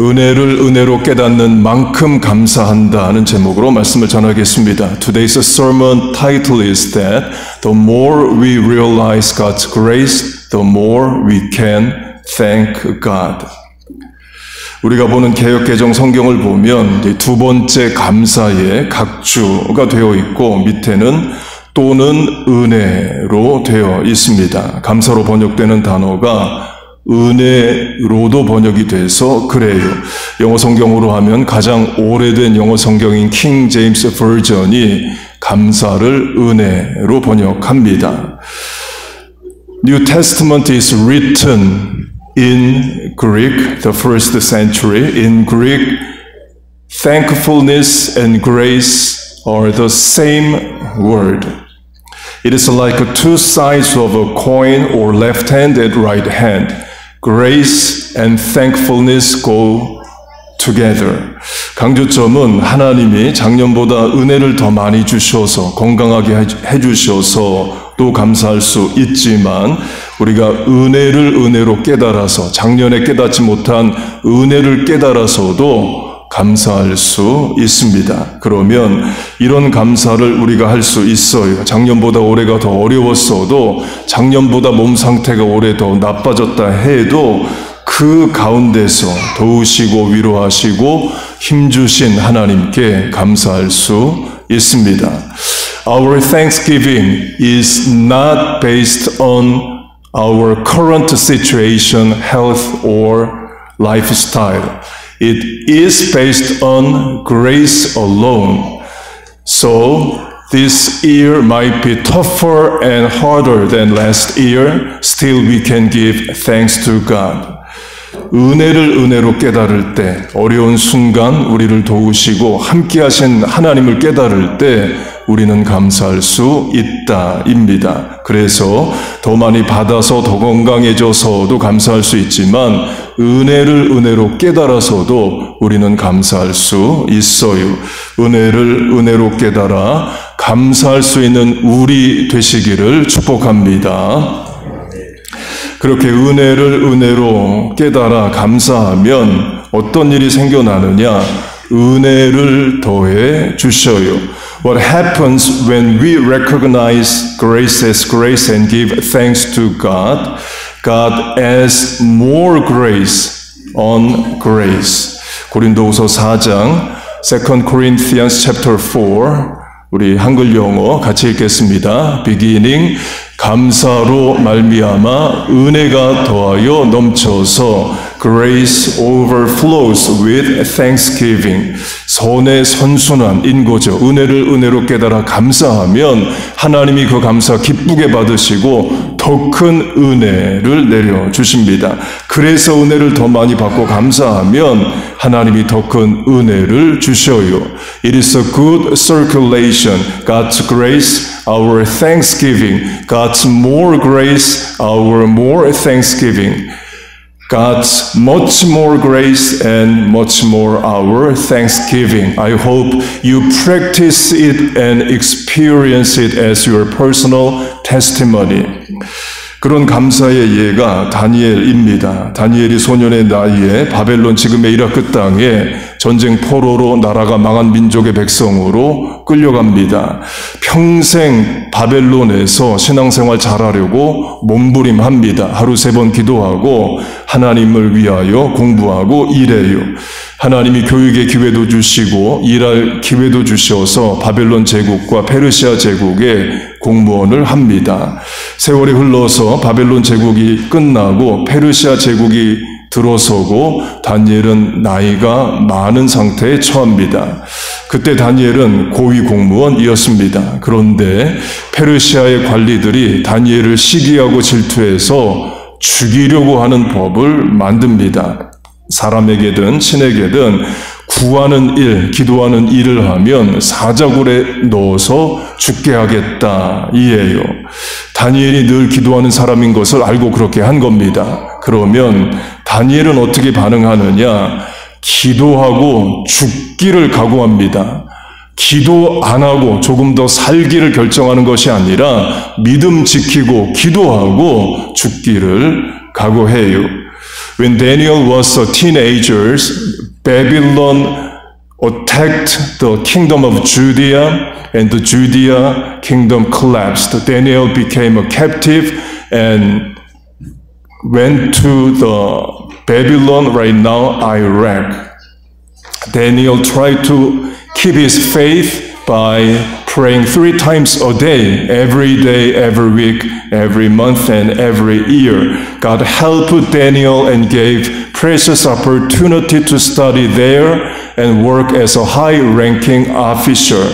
은혜를 은혜로 깨닫는 만큼 감사한다는 제목으로 말씀을 전하겠습니다. Today's sermon title is that the more we realize God's grace, the more we can thank God. 우리가 보는 개역개정 성경을 보면 두 번째 감사의 각주가 되어 있고 밑에는 또는 은혜로 되어 있습니다. 감사로 번역되는 단어가 은혜로도 번역이 돼서 그래요. 영어 성경으로 하면 가장 오래된 영어 성경인 킹 제임스 버전이 감사를 은혜로 번역합니다. New Testament is written in Greek, the first century. In Greek, thankfulness and grace are the same word. It is like two sides of a coin or left hand and right hand. Grace and thankfulness go together. 강조점은 하나님이 작년보다 은혜를 더 많이 주셔서 건강하게 해주셔서 또 감사할 수 있지만 우리가 은혜를 은혜로 깨달아서 작년에 깨닫지 못한 은혜를 깨달아서도 감사할 수 있습니다. 그러면 이런 감사를 우리가 할 수 있어요. 작년보다 올해가 더 어려웠어도 작년보다 몸 상태가 올해 더 나빠졌다 해도 그 가운데서 도우시고 위로하시고 힘주신 하나님께 감사할 수 있습니다. Our thanksgiving is not based on our current situation, health, or lifestyle. It is based on grace alone. So, this year might be tougher and harder than last year. Still, we can give thanks to God. 은혜를 은혜로 깨달을 때, 어려운 순간 우리를 도우시고 함께 하신 하나님을 깨달을 때 우리는 감사할 수 있다입니다. 그래서 더 많이 받아서 더 건강해져서도 감사할 수 있지만 은혜를 은혜로 깨달아서도 우리는 감사할 수 있어요. 은혜를 은혜로 깨달아 감사할 수 있는 우리 되시기를 축복합니다. 그렇게 은혜를 은혜로 깨달아 감사하면 어떤 일이 생겨나느냐? 은혜를 더해 주셔요. What happens when we recognize grace as grace and give thanks to God? God adds more grace on grace. 고린도후서 4장 2 Corinthians chapter 4 우리 한글 영어 같이 읽겠습니다. Beginning 감사로 말미암아 은혜가 더하여 넘쳐서 grace overflows with thanksgiving. 선의 선순환인 거죠. 은혜를 은혜로 깨달아 감사하면 하나님이 그 감사 기쁘게 받으시고 더 큰 은혜를 내려주십니다. 그래서 은혜를 더 많이 받고 감사하면 하나님이 더 큰 은혜를 주셔요. It is a good circulation. God's grace, our thanksgiving. God's more grace, our more thanksgiving. God's much more grace and much more our thanksgiving. I hope you practice it and experience it as your personal testimony. 그런 감사의 예가 다니엘입니다. 다니엘이 소년의 나이에 바벨론 지금의 이라크 땅에 전쟁 포로로 나라가 망한 민족의 백성으로 끌려갑니다. 평생 바벨론에서 신앙생활 잘하려고 몸부림합니다. 하루 3번 기도하고 하나님을 위하여 공부하고 일해요. 하나님이 교육의 기회도 주시고 일할 기회도 주셔서 바벨론 제국과 페르시아 제국에 공무원을 합니다. 세월이 흘러서 바벨론 제국이 끝나고 페르시아 제국이 들어서고 다니엘은 나이가 많은 상태에 처합니다. 그때 다니엘은 고위 공무원이었습니다. 그런데 페르시아의 관리들이 다니엘을 시기하고 질투해서 죽이려고 하는 법을 만듭니다. 사람에게든 신에게든 구하는 일, 기도하는 일을 하면 사자굴에 넣어서 죽게 하겠다 이에요. 다니엘이 늘 기도하는 사람인 것을 알고 그렇게 한 겁니다. 그러면 다니엘은 어떻게 반응하느냐? 기도하고 죽기를 각오합니다. 기도 안 하고 조금 더 살기를 결정하는 것이 아니라 믿음 지키고 기도하고 죽기를 각오해요. When Daniel was a teenager, Babylon attacked the kingdom of Judea, and the Judea kingdom collapsed. Daniel became a captive and went to the Babylon, right now Iraq. Daniel tried to keep his faith by praying 3 times a day, every week, every month, and every year. God helped Daniel and gave precious opportunity to study there and work as a high-ranking officer.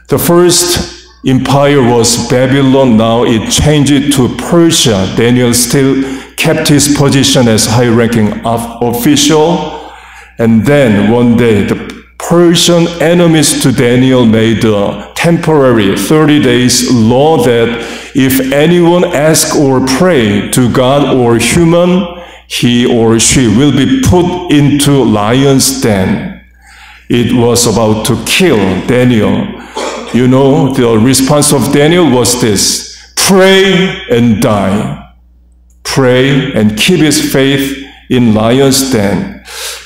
The first empire was Babylon. Now it changed to Persia. Daniel still kept his position as high-ranking official. And then one day, the Persian enemies to Daniel made a temporary 30 days law that if anyone asks or pray to God or human, he or she will be put into lion's den. It was about to kill Daniel. You know, the response of Daniel was this: pray and die. Pray and keep his faith in lion's den.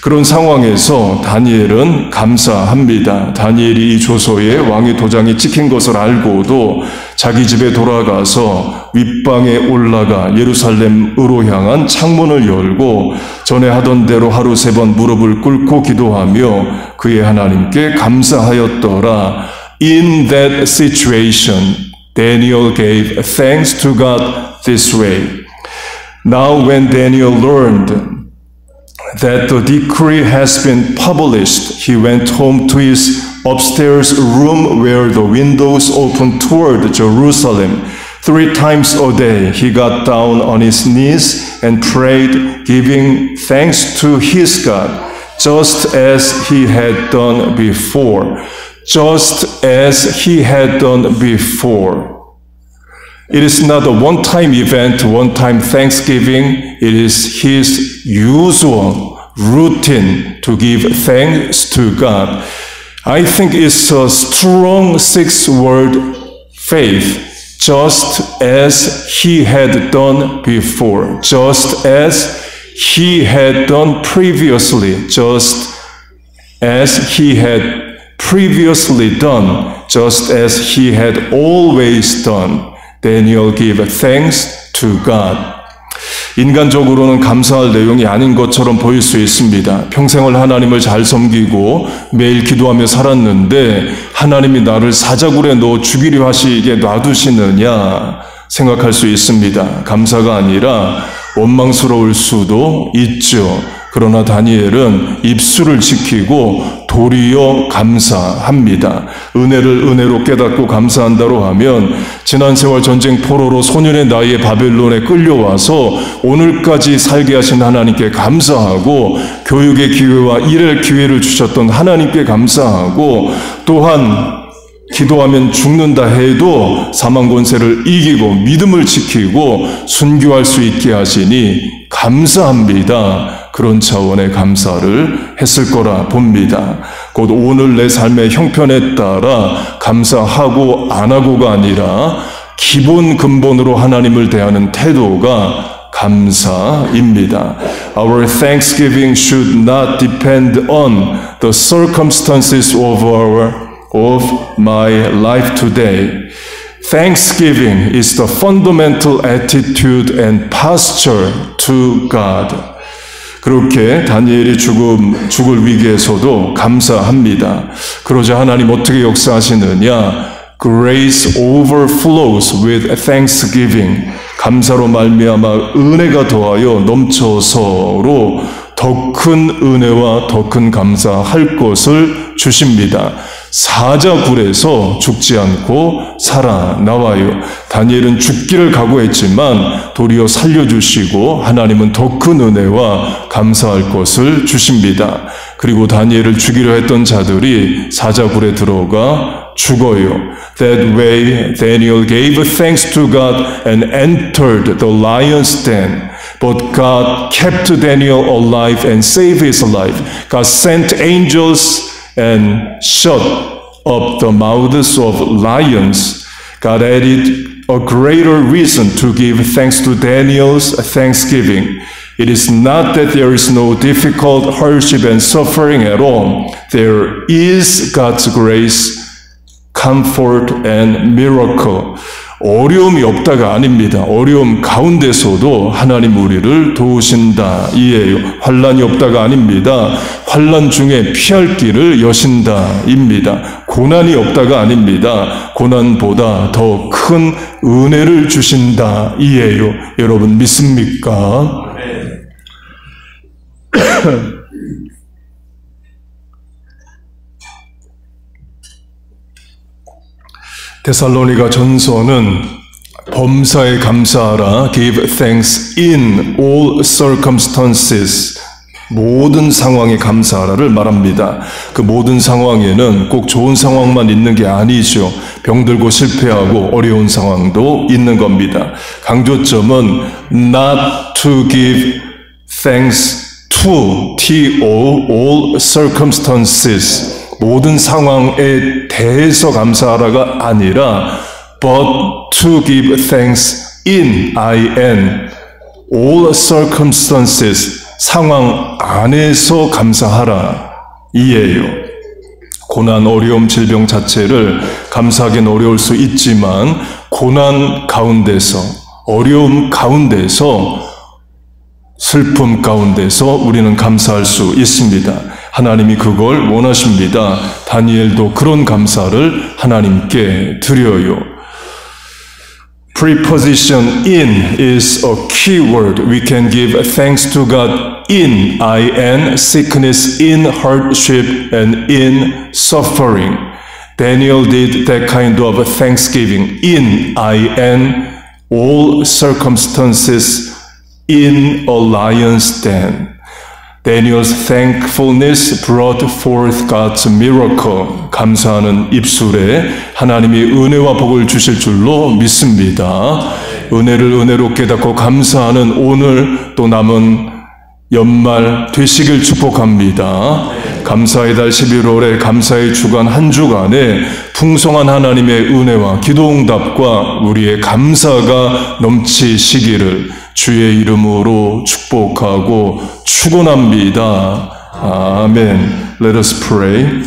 그런 상황에서 다니엘은 감사합니다. 다니엘이 이 조서에 왕의 도장이 찍힌 것을 알고도 자기 집에 돌아가서 윗방에 올라가 예루살렘으로 향한 창문을 열고 전에 하던 대로 하루 3번 무릎을 꿇고 기도하며 그의 하나님께 감사하였더라. In that situation, Daniel gave thanks to God this way. Now when Daniel learned that the decree has been published, he went home to his upstairs room where the windows opened toward Jerusalem. 3 times a day he got down on his knees and prayed, giving thanks to his God, just as he had done before. Just as he had done before. It is not a one-time event, one-time Thanksgiving. It is his usual routine to give thanks to God. I think it's a strong 6-word faith, just as he had done before, just as he had done previously, just as he had previously done, just as he had always done. Daniel gave thanks to God. 인간적으로는 감사할 내용이 아닌 것처럼 보일 수 있습니다. 평생을 하나님을 잘 섬기고 매일 기도하며 살았는데 하나님이 나를 사자굴에 넣어 죽이려 하시게 놔두시느냐 생각할 수 있습니다. 감사가 아니라 원망스러울 수도 있죠. 그러나 다니엘은 입술을 지키고 도리어 감사합니다. 은혜를 은혜로 깨닫고 감사한다로 하면 지난 세월 전쟁 포로로 소년의 나이에 바벨론에 끌려와서 오늘까지 살게 하신 하나님께 감사하고 교육의 기회와 일할 기회를 주셨던 하나님께 감사하고 또한 기도하면 죽는다 해도 사망 권세를 이기고 믿음을 지키고 순교할 수 있게 하시니 감사합니다. 그런 차원의 감사를 했을 거라 봅니다. 곧 오늘 내 삶의 형편에 따라 감사하고 안 하고가 아니라 기본 근본으로 하나님을 대하는 태도가 감사입니다. Our thanksgiving should not depend on the circumstances of my life today. Thanksgiving is the fundamental attitude and posture to God. 그렇게 다니엘이 죽을 위기에서도 감사합니다. 그러자 하나님 어떻게 역사하시느냐? Grace overflows with thanksgiving. 감사로 말미암아 은혜가 더하여 넘쳐서로 더 큰 은혜와 더 큰 감사할 것을 주십니다. 사자굴에서 죽지 않고 살아나와요. 다니엘은 죽기를 각오했지만 도리어 살려주시고 하나님은 더 큰 은혜와 감사할 것을 주십니다. 그리고 다니엘을 죽이려 했던 자들이 사자굴에 들어가 죽어요. That way Daniel gave thanks to God and entered the lion's den. But God kept Daniel alive and saved his life. God sent angels and shut up the mouths of lions. God added a greater reason to give thanks to Daniel's thanksgiving. It is not that there is no difficult hardship and suffering at all. There is God's grace, comfort, and miracle. 어려움이 없다가 아닙니다. 어려움 가운데서도 하나님 우리를 도우신다 이에요. 환난이 없다가 아닙니다. 환난 중에 피할 길을 여신다입니다. 고난이 없다가 아닙니다. 고난보다 더 큰 은혜를 주신다 이에요. 여러분 믿습니까? 데살로니가 전서는 범사에 감사하라, give thanks in all circumstances, 모든 상황에 감사하라를 말합니다. 그 모든 상황에는 꼭 좋은 상황만 있는 게 아니죠. 병들고 실패하고 어려운 상황도 있는 겁니다. 강조점은 not to give thanks to, to, all circumstances, 모든 상황에 대해서 감사하라가 아니라 but to give thanks in, all circumstances, 상황 안에서 감사하라 이에요. 고난, 어려움, 질병 자체를 감사하기는 어려울 수 있지만 고난 가운데서, 어려움 가운데서, 슬픔 가운데서 우리는 감사할 수 있습니다. 하나님이 그걸 원하십니다. 다니엘도 그런 감사를 하나님께 드려요. Preposition in is a key word. We can give thanks to God in, sickness, in hardship, and in suffering. Daniel did that kind of thanksgiving in, all circumstances, in a lion's den. Daniel's thankfulness brought forth God's miracle. 감사하는 입술에 하나님이 은혜와 복을 주실 줄로 믿습니다. 은혜를 은혜로 깨닫고 감사하는 오늘 또 남은 연말 되시길 축복합니다. 감사의 달 11월에 감사의 주간 한 주간에 풍성한 하나님의 은혜와 기도응답과 우리의 감사가 넘치시기를 주의 이름으로 축복하고 축원합니다. 아멘. Let us pray.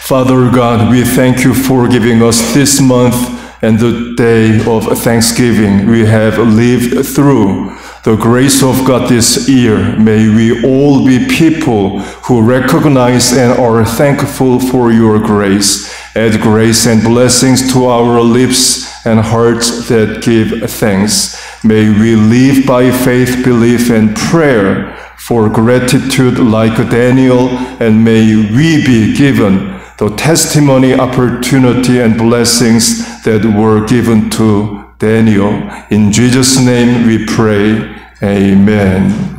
Father God, we thank you for giving us this month and the day of Thanksgiving we have lived through. The grace of God this year, may we all be people who recognize and are thankful for your grace. Add grace and blessings to our lips and hearts that give thanks. May we live by faith, belief, and prayer for gratitude like Daniel, and may we be given the testimony, opportunity, and blessings that were given to Daniel. In Jesus' name we pray. Amen.